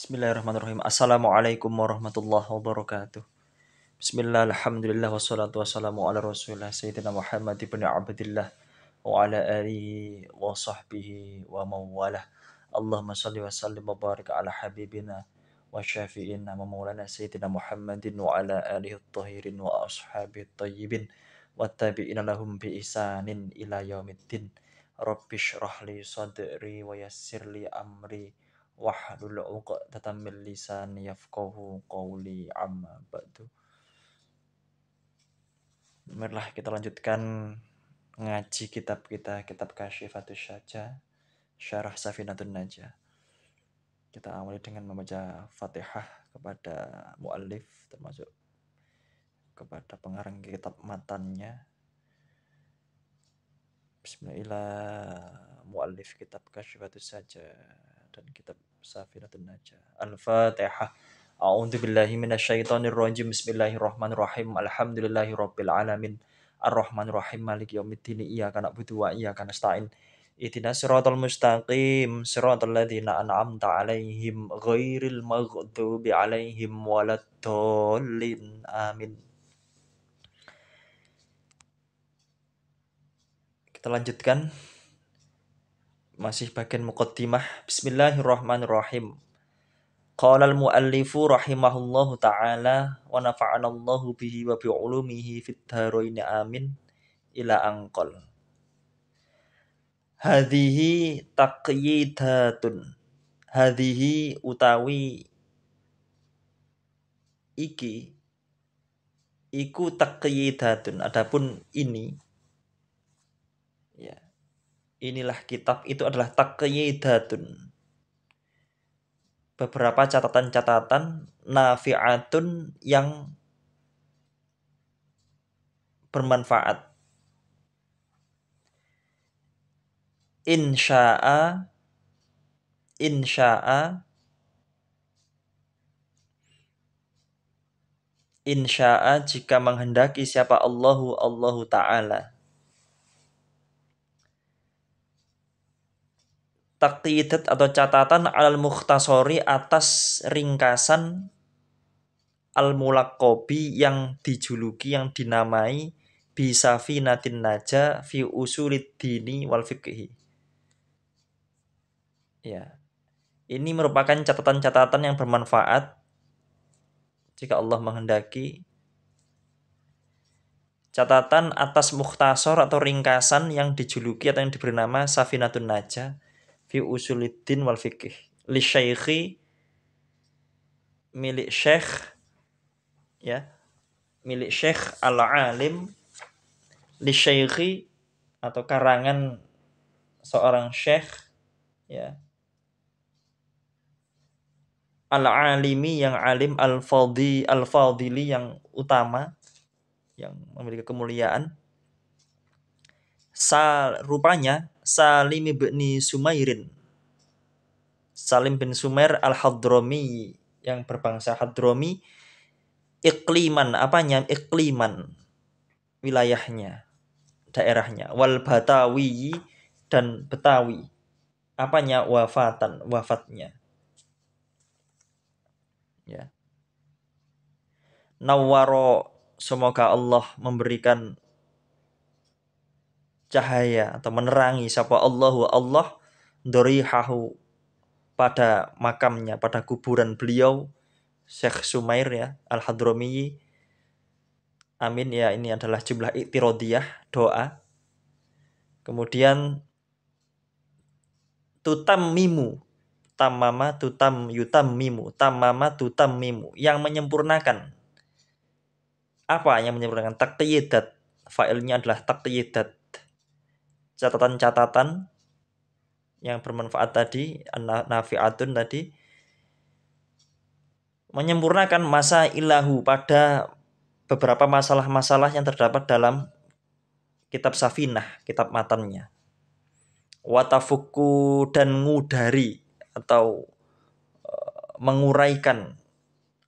Bismillahirrahmanirrahim. Assalamualaikum warahmatullahi wabarakatuh. Bismillah, alhamdulillah, wassalatu wassalamu ala rasulillah Sayyidina Muhammad ibn Abdillah wa ala alihi wa sahbihi wa mawalah. Allahumma salli wa sallim wa barik ala habibina wa syafi'ina wa maulana Sayyidina Muhammadin wa ala alihi at-tahirin wa ashabihi at-tayyibin wa tabi'ina lahum bi isanin ila yaumiddin. Rabbi shrah li sadri wa yassir li amri wahlul 'uqdatam min lisani yafqahu qawli amma ba'du. Marilah kita lanjutkan ngaji kitab kita, kitab Kasyifatus Syajah, Syarah Safinatun Najah. Kita awali dengan membaca Fatihah kepada muallif, termasuk kepada pengarang kitab matannya. Bismillah, muallif kitab Kasyifatus Syajah dan kitab Safinatun Najah. Al-Fatihah. A'udzu billahi minasyaitonir rajim. Bismillahirrahmanirrahim. Alhamdulillahirabbil alamin. Arrahmanir rahim. Maliki yaumiddin. Iyyaka na'budu wa iyyaka nasta'in. Ihdinas siratal mustaqim. Siratal ladzina an'amta 'alaihim ghairil maghdubi 'alaihim waladdallin. Amin. Kita lanjutkan. Masih bagian muqaddimah. Bismillahirrahmanirrahim. Qala al-muallifu rahimahullahu ta'ala wa nafa'ana Allahu bihi wa bi'ulumihi fid dharain amin ila anqal. Hadhihi taqyidatun. Hadhihi utawi iki iku taqyidatun. Adapun ini ya. Inilah kitab itu adalah taqyidatun. Beberapa catatan-catatan nafi'atun yang bermanfaat. Insya'a jika menghendaki siapa Allahu Ta'ala. Taqyidat atau catatan al-mukhtasori atas ringkasan al-mulaqqabi yang dijuluki, yang dinamai bisafinatin najah fi usulid dini wal fiqhi. Ya. Ini merupakan catatan-catatan yang bermanfaat jika Allah menghendaki. Catatan atas mukhtasar atau ringkasan yang dijuluki atau yang diberi nama Safinatun Najah fi usuliddin wal fiqh li syaikhi milik syekh ya, milik syekh al-alim, li syaikhi atau karangan seorang syekh ya, al-alimi yang alim, al-fadili yang utama, yang memiliki kemuliaan. Rupanya Salim bin Sumairin, Salim bin Sumair al-Hadrami yang berbangsa Hadrami, ikliman, apanya? Ikliman, wilayahnya, daerahnya, wal Batawi dan Betawi, apanya? Wafatnya. Ya. Nawwaro, semoga Allah memberikan cahaya atau menerangi siapa Allah dorihahu pada makamnya, pada kuburan beliau Syekh Sumair ya Al-Hadrami. Amin ya, ini adalah jumlah iktirodiyah, doa. Kemudian tutammimu, tamama tutam yutammimu, tamama tutammimu, yang menyempurnakan. Apa yang menyempurnakan? Taqyidat, failnya adalah taqyidat. Catatan-catatan yang bermanfaat tadi, nafi'atun tadi, menyempurnakan masa ilahu pada beberapa masalah-masalah yang terdapat dalam kitab Safinah, kitab matannya. Watafuku, dan ngudari atau menguraikan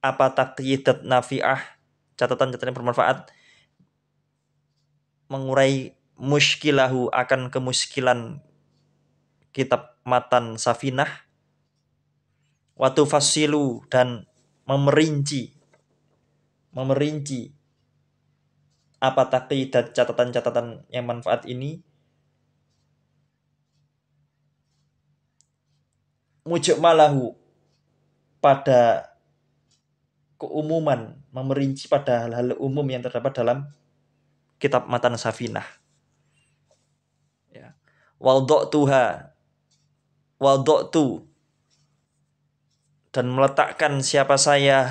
apa taqyidat nafi'ah, catatan-catatan yang bermanfaat, mengurai muskilahu, akan kemuskilan kitab matan Safinah. wa tufassilu dan memerinci apa taqidat catatan-catatan yang manfaat ini, mujmalahu pada keumuman, memerinci pada hal-hal umum yang terdapat dalam kitab Matan Safinah. Ya. Wada'tu dan meletakkan siapa saya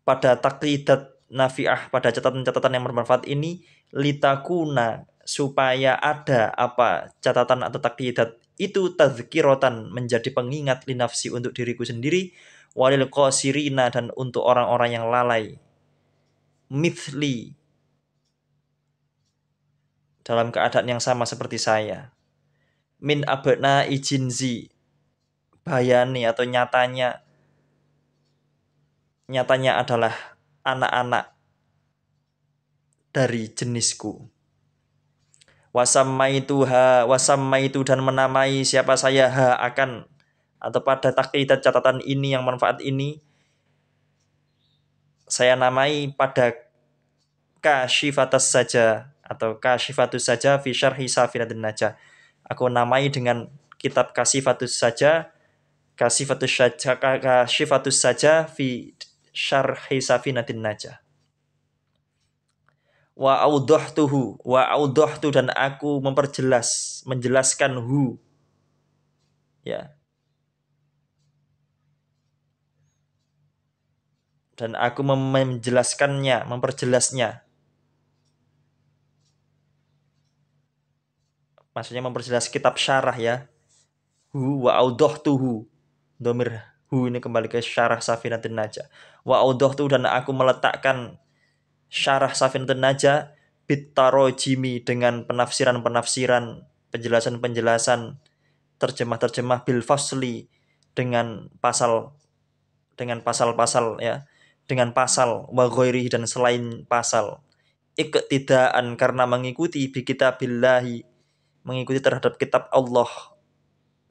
pada taqidat nafi'ah, pada catatan-catatan yang bermanfaat ini, litakuna supaya ada apa catatan atau taqidat itu tazkiratan menjadi pengingat linafsi untuk diriku sendiri, walil qasirina dan untuk orang-orang yang lalai, mithli dalam keadaan yang sama seperti saya, min abna ijinzi bayani atau nyatanya adalah anak-anak dari jenisku. Wasammaitu dan menamai siapa saya akan atau pada taqidat catatan ini yang manfaat ini, saya namai pada kasyifatus saja atau kasyifatus saja fi syarhi Safinatin Najah. Aku namai dengan kitab kasyifatus saja fi syarhi Safinatin Najah. Wa audhtu dan aku menjelaskan ya. Dan aku memperjelasnya. Maksudnya memperjelas kitab syarah ya. Wa audhtuhu. Domir ini kembali ke syarah Safinatin Najah. Wa audhtu dan aku meletakkan syarah Safinatin Najah bitarojimi dengan penafsiran-penafsiran, penjelasan-penjelasan, terjemah-terjemah bil fasli dengan pasal-pasal ya, dengan pasal wa ghairihi dan selain pasal, iktidaan karena mengikuti bi kitabillahi, mengikuti terhadap kitab Allah,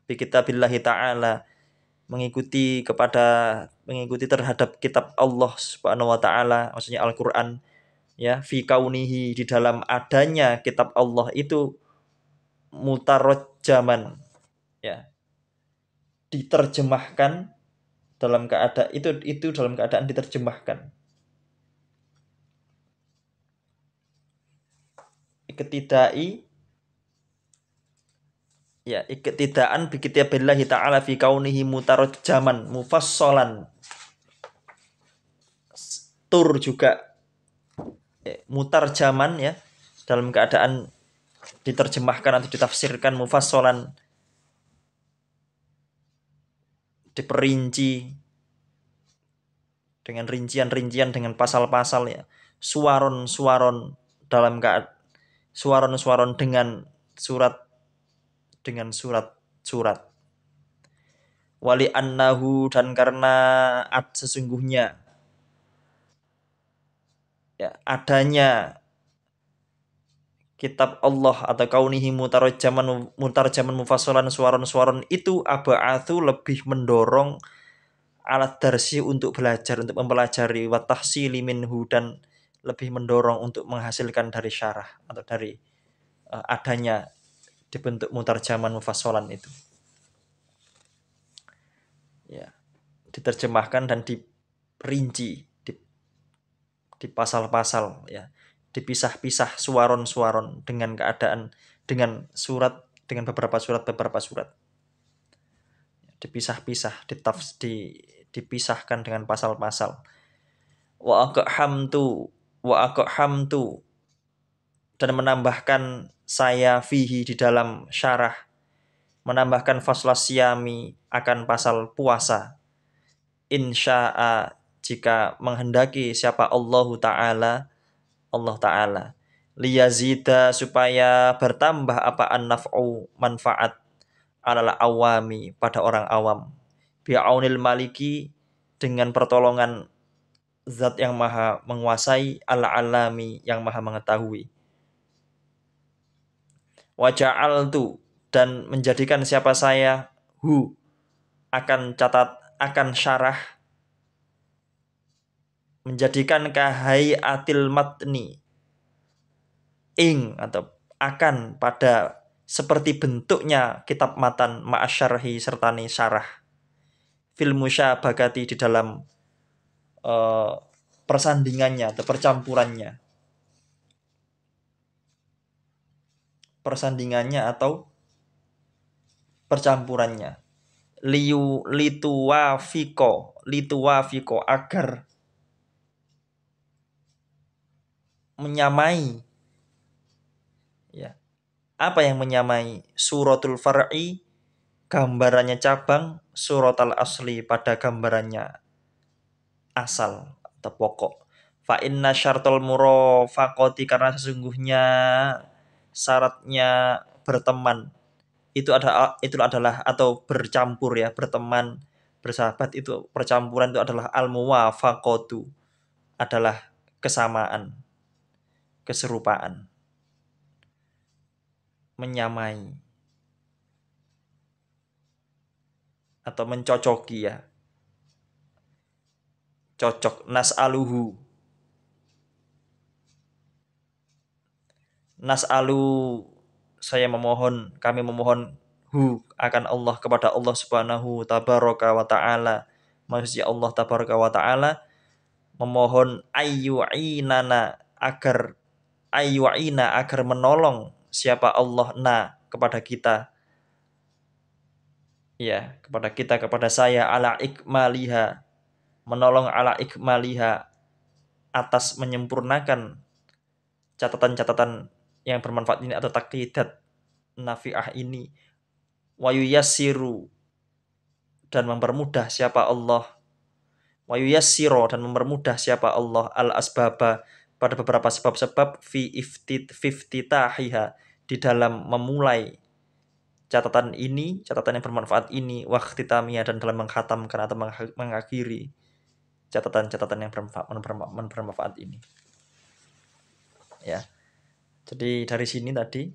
bi kitabillahi ta'ala, mengikuti terhadap kitab Allah Subhanahu wa taala, maksudnya Al-Qur'an ya, fi kaunihi di dalam adanya kitab Allah itu mutarajjaman ya, diterjemahkan dalam keadaan itu dalam keadaan diterjemahkan. Iktidaan bi kitabillahi ta'ala fi kaunihi mutarajjaman mufassalan, tur juga mutarjaman ya, dalam keadaan diterjemahkan atau ditafsirkan, mufassalan diperinci dengan rincian-rincian, dengan pasal-pasal ya, suwaron dalam keadaan suwaron dengan surat wali annahu dan karena sesungguhnya ya, adanya kitab Allah atau kaunihi mutarjaman mufassalan suwaron itu aba'athu lebih mendorong alat darsi untuk belajar, untuk mempelajari, wa tahsili minhu dan lebih mendorong untuk menghasilkan dari syarah atau dari adanya dibentuk mutarjaman mufassalan itu ya, diterjemahkan dan diperinci di pasal-pasal ya, dipisah-pisah suwaron dengan keadaan, dengan beberapa surat dipisah-pisah, dipisahkan dengan pasal-pasal. Wa aqhamtu dan menambahkan saya fihi di dalam syarah, menambahkan faslas siyami akan pasal puasa, insya'a jika menghendaki siapa Allah Ta'ala, liyazida supaya bertambah apa an-naf'u manfaat alal awami pada orang awam, bi'aunil maliki dengan pertolongan zat yang maha menguasai, al-alami yang maha mengetahui. Wa ja'altu dan menjadikan siapa saya akan syarah menjadikan kahayatil matni atau akan pada seperti bentuknya kitab matan ma'asyarhi sertani syarah fil musyabakati di dalam persandingannya atau persandingannya atau percampurannya lituwafiko agar menyamai, ya. Apa yang menyamai? Suratul far'i, gambarannya cabang, suratul asli pada gambarannya asal atau pokok. Fa inna syartul murafaqati, karena sesungguhnya syaratnya berteman itu adalah atau bercampur, ya, berteman, bersahabat, itu percampuran itu adalah al muwafaqatu, adalah kesamaan, keserupaan, menyamai atau mencocoki, ya. Cocok. Nas'alu, kami memohon akan Allah, kepada Allah Subhanahu tabaraka wa taala. Maksudnya Allah tabaraka wa taala memohon agar menolong siapa Allah kepada kita, ya, kepada saya, ala ikmaliha, menolong ala ikmaliha, atas menyempurnakan catatan-catatan yang bermanfaat ini atau taqidat nafi'ah ini, wa yuyassiru, dan mempermudah siapa Allah, dan mempermudah siapa Allah al asbaba, pada beberapa sebab-sebab fi iftitahiha, di dalam memulai catatan yang bermanfaat ini, wa ikhtitamiyah, dan dalam mengkhatamkan atau mengakhiri catatan-catatan yang bermanfaat ini, ya. Jadi dari sini tadi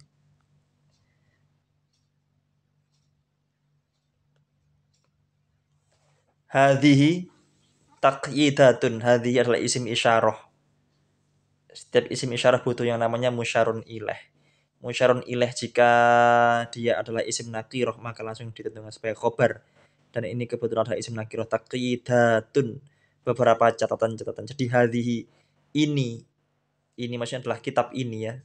hadhihi taqyidatun, hadhihi adalah isim isyarah. Setiap isim isyarah butuh yang namanya musyarun ilaih. Musyarun ilaih jika dia adalah isim nakirah maka langsung ditentukan sebagai khobar. Dan ini kebetulan adalah isim nakirah. Taqyidatun, beberapa catatan-catatan. Jadi hadhihi, ini maksudnya adalah kitab ini, ya.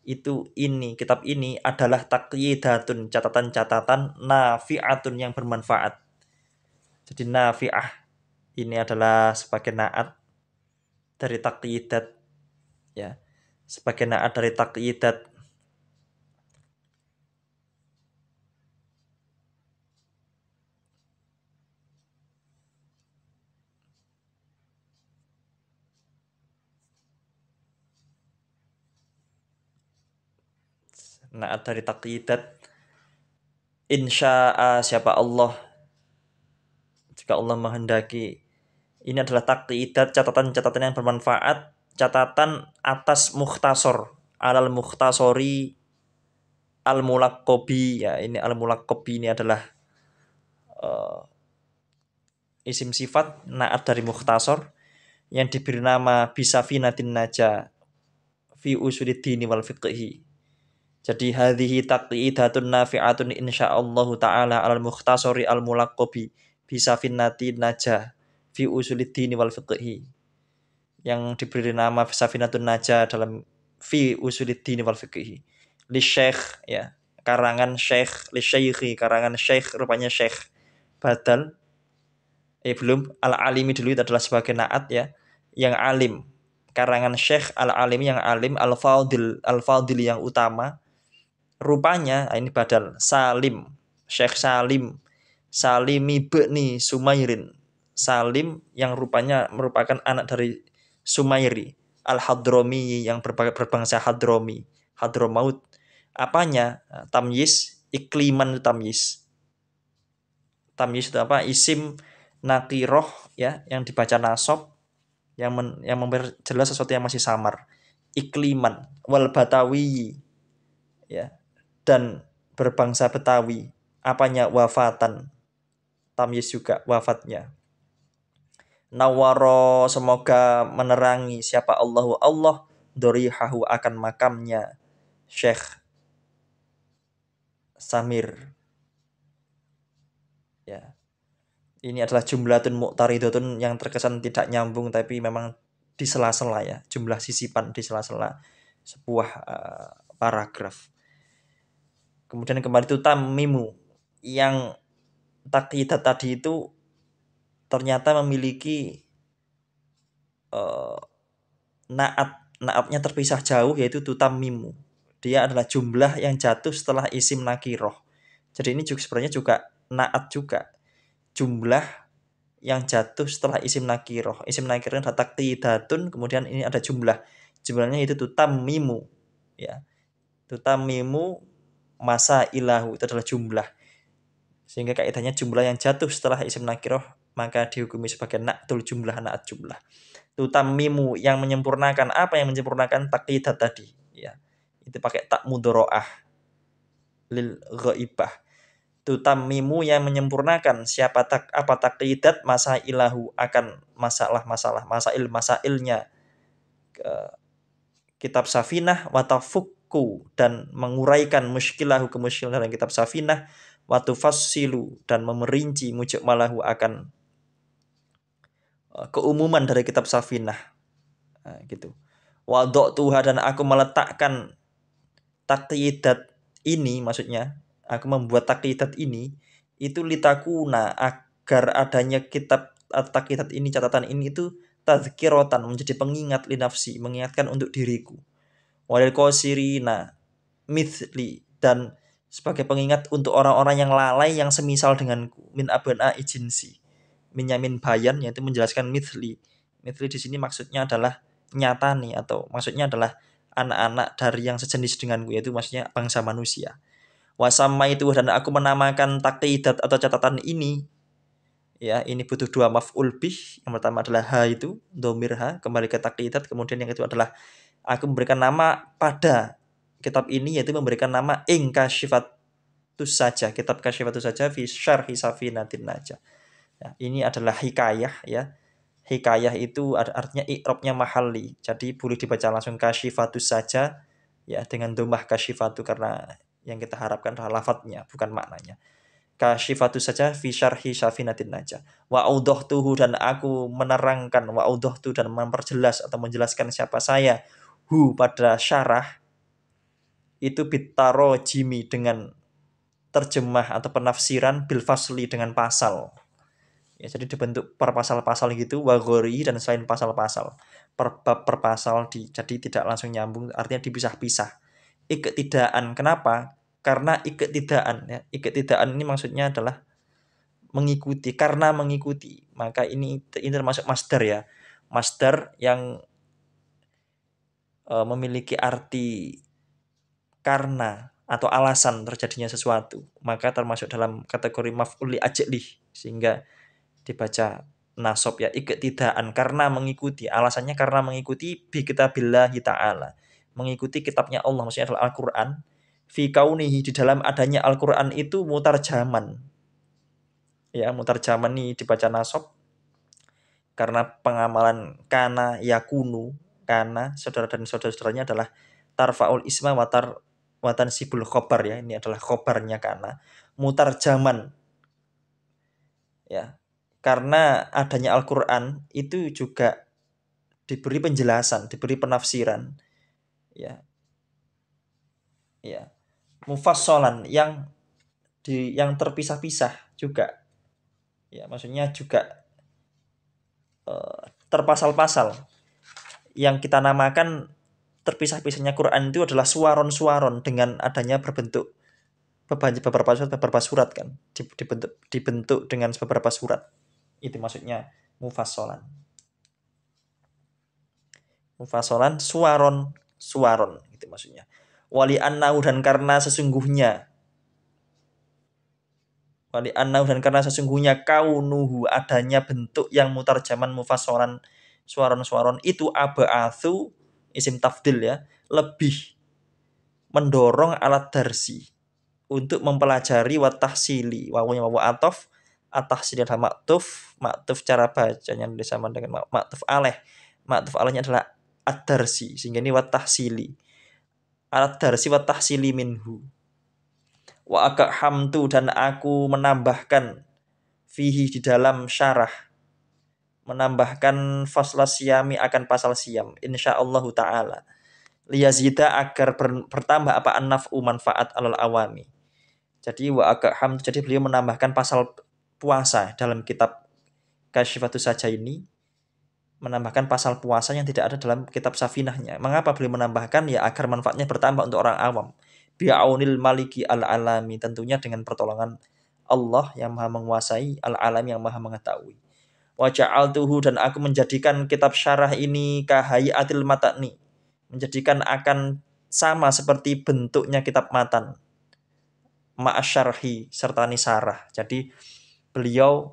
Kitab ini adalah taqyidatun, catatan-catatan nafi'atun, yang bermanfaat. Jadi nafi'ah ini adalah sebagai naat dari taqyidat, ya, sebagai naat dari taqyidat. Naat dari taqyidat, insya'a, siapa Allah, jika Allah menghendaki. Ini adalah taqyidat, catatan-catatan yang bermanfaat, catatan atas mukhtasor, alal mukhtasori al mulaqqabi, ya. Ini al mulaqqabi ini adalah isim sifat naat dari mukhtasor yang diberi nama bisafinatin naja fi usuliddini wal fiqhi. Jadi hadhihi taqyidatun nafi'atun insyaallahu taala al mukhtasori al mulaqqabi bisafinatin naja fi usuliddini wal fiqhi, yang diberi nama Safinatun Najah dalam fi usuliddin wal fiqhi. Li Syekh, ya, karangan Syekh, li Syaikhi, karangan Syekh, rupanya Syekh badal, belum, al-alimi dulu, itu adalah sebagai naat, ya, yang alim, karangan Syekh al-alimi, yang alim, al-fadil yang utama, rupanya ini badal Salim, Syekh Salim, Salimi ibni Sumairin, Salim yang rupanya merupakan anak dari Sumairi al-Hadrami, yang berbangsa Hadramaut. Apanya? Tamyiz, ikliman, tamyiz itu apa? Isim nakiroh, ya, yang dibaca nasab, yang memperjelas sesuatu yang masih samar. Ikliman wal batawi, ya, dan berbangsa Betawi. Apanya? Wafatan, tamyiz juga wafatnya. Nawaro, semoga menerangi siapa Allah dorihahu akan makamnya Syekh Samir. Ya. Ini adalah jumlatun muqtaridatun yang terkesan tidak nyambung tapi memang di sela-sela ya, jumlah sisipan di sela-sela sebuah paragraf. Kemudian kembali itu tamimu yang taqidat tadi itu ternyata memiliki naatnya terpisah jauh, yaitu tutamimu. Dia adalah jumlah yang jatuh setelah isim nakiroh. Jadi ini juga sebenarnya juga naat juga. Jumlah yang jatuh setelah isim nakiroh. Isim nakiroh adalah taqidatun, kemudian ini ada jumlah. Jumlahnya itu tutamimu. Ya. Tutamimu masa ilahu, itu adalah jumlah. Sehingga kaidahnya jumlah yang jatuh setelah isim nakiroh maka dihukumi sebagai na'tul jumlah, naat jumlah. Tutamimu yang menyempurnakan, apa yang menyempurnakan taqidat tadi, ya. Itu pakai tak mudharaah lil ghaibah. Tutamimu yang menyempurnakan siapa apa taqidat masa ilahu akan masailnya kitab Safinah wa tafukku, dan menguraikan muskilahu kemuskilan dalam kitab Safinah, wa tufassilu, dan memerinci mujmalahu akan keumuman dari kitab Safinah. Nah, gitu. Wa dha'tuha, dan aku meletakkan taqidat ini, maksudnya aku membuat taqidat ini itu litakuna, agar adanya kitab taqidat ini, catatan ini itu tazkiratan, menjadi pengingat linafsi, mengingatkan untuk diriku. Walil qasirina mithli, dan sebagai pengingat untuk orang-orang yang lalai yang semisal denganku, min abna ijinsi. Minyamin bayan, yaitu menjelaskan mithli. Mithli di sini maksudnya adalah nyata nih, atau maksudnya adalah anak-anak dari yang sejenis denganku, yaitu maksudnya bangsa manusia. Wasamma itu, dan aku menamakan taqidat atau catatan ini, ya, ini butuh dua maf'ul bih. Yang pertama adalah ha, itu dhamir ha, kembali ke taqidat. Kemudian yang kedua adalah aku memberikan nama pada kitab ini, yaitu memberikan nama ing kasyifatus saja, kitab kasyifatus saja fi syarhi safinatin najah. Ya, ini adalah hikayah, ya. Hikayah itu artinya i'rabnya mahalli. Jadi boleh dibaca langsung kasyifatus saja, ya, dengan dhammah kasyifatu, karena yang kita harapkan adalah lafadznya, bukan maknanya. Kasyifatus saja fi syarhi safinatin najah. Wa audhtuhu, dan aku menerangkan, wa audhtu, dan memperjelas atau menjelaskan siapa saya pada syarah itu bitaro jimi, dengan terjemah atau penafsiran bil fasli, dengan pasal. Ya, jadi dibentuk per pasal-pasal gitu, wagori, dan selain pasal-pasal, per bab per pasal, jadi tidak langsung nyambung, artinya dipisah-pisah. Iktidaan, kenapa? Karena iktidaan, ya. Iktidaan ini maksudnya adalah mengikuti, karena mengikuti. Maka ini termasuk masdar, ya. Masdar yang memiliki arti karena atau alasan terjadinya sesuatu, maka termasuk dalam kategori maf'ul li ajlih, sehingga dibaca nasab, ya, iktidaan, karena mengikuti, alasannya karena mengikuti bi kitabillahi ta'ala, mengikuti kitabnya Allah, maksudnya adalah Al-Qur'an, fi kaunihi, di dalam adanya Al-Qur'an itu mutarjaman, ya, mutarjaman ini dibaca nasab karena pengamalan kana yakunu, kana saudara dan saudara-saudaranya adalah tarfaul isma watan sibul khobar, ya, ini adalah khobarnya kana, mutarjaman, ya, karena adanya Al-Qur'an itu juga diberi penjelasan, diberi penafsiran, ya, ya, mufassalan, yang terpisah-pisah juga, ya, maksudnya juga terpasal-pasal, yang kita namakan terpisah-pisahnya Quran itu adalah suaron-suaron, dengan adanya beberapa surat kan, dibentuk dengan beberapa surat. Itu maksudnya mufassalan. Mufassalan suaron itu maksudnya. Wali annahu, dan karena sesungguhnya kaunuhu, adanya bentuk yang mutarjaman mufassalan suaron itu, aba'atsu isim tafdil, ya, lebih mendorong alat darsi untuk mempelajari wa tahsili, wawunya wawu atof, At-tahsili adalah maktuf, maktuf cara bacanya disamakan dengan maktuf alaih. Maktuf alaihnya adalah ad-darsi, sehingga ini wat-tahsili. Ad-darsi wat-tahsili minhu. Wa hamtu dan aku menambahkan fihi di dalam syarah, menambahkan fasla siyami akan pasal siam insyaallah taala liyazida agar bertambah apa an-naf'u manfaat alal awami. Jadi wa hamtu, jadi beliau menambahkan pasal puasa dalam kitab Kasyifatus Saja ini, menambahkan pasal puasa yang tidak ada dalam kitab Safinahnya. Mengapa beliau menambahkan? Ya agar manfaatnya bertambah untuk orang awam. Bi'aunil maliki al-alami, tentunya dengan pertolongan Allah yang maha menguasai, al-alami yang maha mengetahui. Wa ja'altuhu, dan aku menjadikan kitab syarah ini kahayatil matani, menjadikan akan sama seperti bentuknya kitab matan, ma'asyarhi serta nisarah. Jadi beliau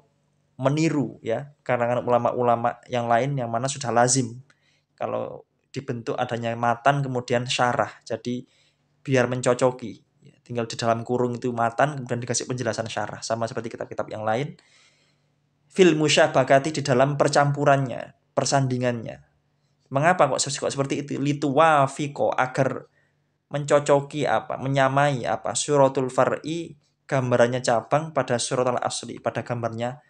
meniru ya kalangan ulama-ulama yang lain yang mana sudah lazim kalau dibentuk adanya matan kemudian syarah. Jadi biar mencocoki, tinggal di dalam kurung itu matan kemudian dikasih penjelasan syarah, sama seperti kitab-kitab yang lain. Fil musyabakati, di dalam percampurannya, persandingannya. Mengapa kok seperti itu? Lituwafiqo, agar mencocoki apa? Menyamai apa? Suratul far'i, gambarannya cabang pada suratul asli, pada gambarnya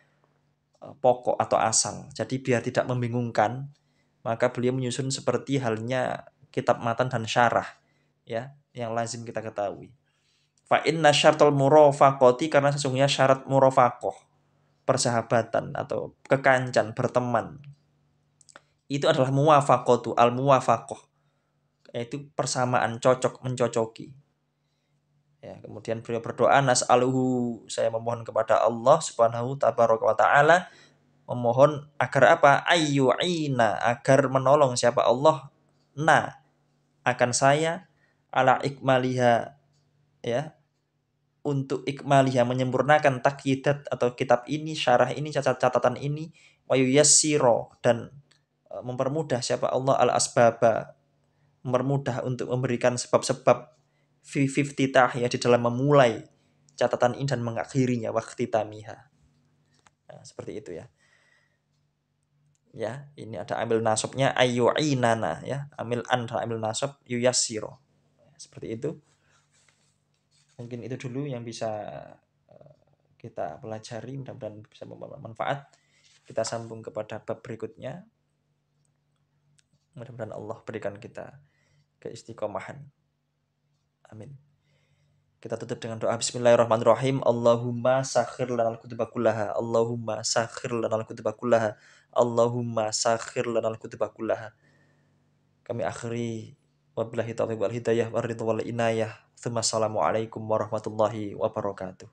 pokok atau asal. Jadi biar tidak membingungkan, maka beliau menyusun seperti halnya kitab matan dan syarah ya, yang lazim kita ketahui. Fa inna syartul murafaqati, karena sesungguhnya syarat murafaqah, persahabatan atau kekancan, berteman, itu adalah muwafaqatu, al muwafaqah, yaitu persamaan, cocok, mencocoki. Ya, kemudian beliau berdoa, nas'aluhu, saya memohon kepada Allah Subhanahu tabaraka wa taala, memohon agar apa? Ayyu'ina, agar menolong siapa? Allah akan saya ala ikmaliha, ya, untuk ikmaliha, menyempurnakan takyidat atau kitab ini, syarah ini, catatan ini, wa yuyassiro, dan mempermudah siapa? Allah al asbaba, mempermudah untuk memberikan sebab-sebab fi iftitah, ya, di dalam memulai catatan ini dan mengakhirinya, waqtitamiha. Nah, seperti itu ya. Ya, ini ada amil nasabnya ayyu'inana ya, amil an dan amil nasab yuyassiro. Seperti itu. Mungkin itu dulu yang bisa kita pelajari, mudah-mudahan bisa membawa manfaat. Kita sambung kepada bab berikutnya. Mudah-mudahan Allah berikan kita keistiqomahan. Amin. Kita tutup dengan doa bismillahirrahmanirrahim. Allahumma sakhir lanal kutuba kullaha. Allahumma sakhir lanal kutuba kullaha. Allahumma sakhir lanal kutuba kullaha. Kami akhiri wabillahi taufiq wal hidayah war ridha wal inayah. Assalamualaikum warahmatullahi wabarakatuh.